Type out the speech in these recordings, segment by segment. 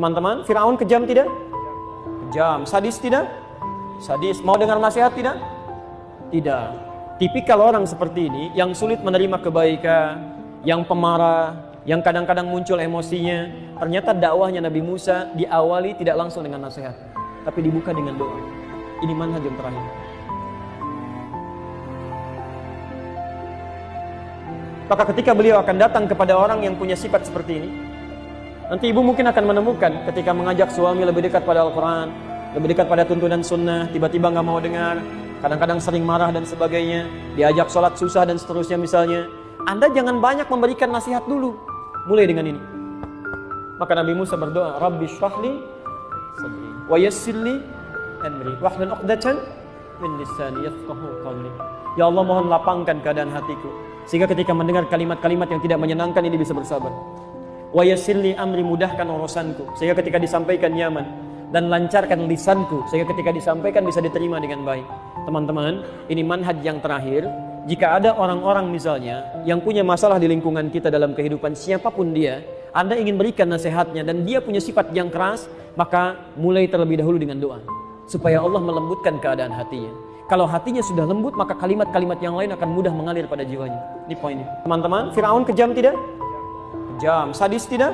Teman-teman, Firaun kejam tidak? Kejam. Sadis tidak? Sadis. Mau dengar nasihat tidak? Tidak. Tipikal orang seperti ini yang sulit menerima kebaikan, yang pemarah, yang kadang-kadang muncul emosinya. Ternyata dakwahnya Nabi Musa diawali tidak langsung dengan nasihat, tapi dibuka dengan doa. Ini manhaj yang terakhir. Maka ketika beliau akan datang kepada orang yang punya sifat seperti ini, nanti ibu mungkin akan menemukan ketika mengajak suami lebih dekat pada Al-Quran, lebih dekat pada tuntunan sunnah, tiba-tiba nggak mau dengar, kadang-kadang sering marah dan sebagainya, diajak sholat susah dan seterusnya misalnya. Anda jangan banyak memberikan nasihat dulu, mulai dengan ini. Maka Nabi Musa berdoa, Rabbi shrahli sadri wa yassirli amri wahlul 'uqdatan min lisani yafqahu qawli. Ya Allah, mohon lapangkan keadaan hatiku, sehingga ketika mendengar kalimat-kalimat yang tidak menyenangkan ini bisa bersabar. Wa yassirli amri, mudahkan urusanku, sehingga ketika disampaikan nyaman, dan lancarkan lisanku, sehingga ketika disampaikan bisa diterima dengan baik. Teman-teman, ini manhaj yang terakhir. Jika ada orang-orang misalnya yang punya masalah di lingkungan kita dalam kehidupan, siapapun dia, Anda ingin berikan nasihatnya dan dia punya sifat yang keras, maka mulai terlebih dahulu dengan doa, supaya Allah melembutkan keadaan hatinya. Kalau hatinya sudah lembut, maka kalimat-kalimat yang lain akan mudah mengalir pada jiwanya. Ini poinnya. Teman-teman, Firaun kejam tidak? Kejam. Sadis tidak?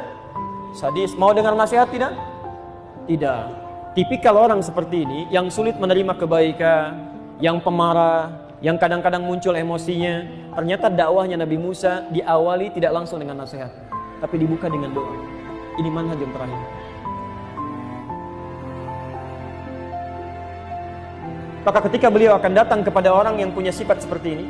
Sadis. Mau dengar nasihat tidak? Tidak. Tipikal orang seperti ini yang sulit menerima kebaikan, yang pemarah, yang kadang-kadang muncul emosinya. Ternyata dakwahnya Nabi Musa diawali tidak langsung dengan nasihat, tapi dibuka dengan doa. Ini manhaj yang terakhir. Maka ketika beliau akan datang kepada orang yang punya sifat seperti ini,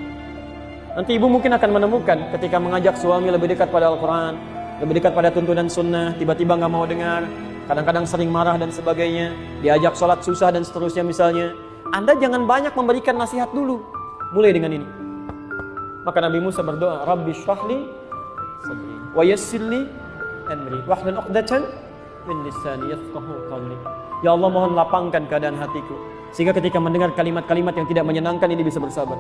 nanti ibu mungkin akan menemukan ketika mengajak suami lebih dekat pada Al-Quran, lebih dekat pada tuntunan sunnah, tiba-tiba nggak mau dengar, kadang-kadang sering marah dan sebagainya, diajak sholat susah dan seterusnya misalnya. Anda jangan banyak memberikan nasihat dulu, mulai dengan ini. Maka Nabi Musa berdoa, Rabbi shrahli sadri wa yassirli amri wahlul 'uqdatan min lisani yafqahu qawli. Ya Allah, mohon lapangkan keadaan hatiku, sehingga ketika mendengar kalimat-kalimat yang tidak menyenangkan ini bisa bersabar.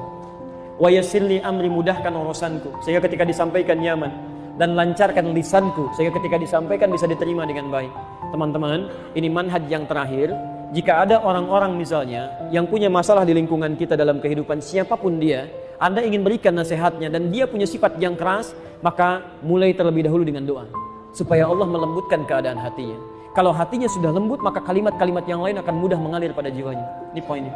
Wa yassirli amri, mudahkan urusanku, sehingga ketika disampaikan nyaman, dan lancarkan lisanku, sehingga ketika disampaikan bisa diterima dengan baik. Teman-teman, ini manhaj yang terakhir. Jika ada orang-orang misalnya yang punya masalah di lingkungan kita dalam kehidupan, siapapun dia, Anda ingin berikan nasihatnya dan dia punya sifat yang keras, maka mulai terlebih dahulu dengan doa, supaya Allah melembutkan keadaan hatinya. Kalau hatinya sudah lembut, maka kalimat-kalimat yang lain akan mudah mengalir pada jiwanya. Ini poinnya.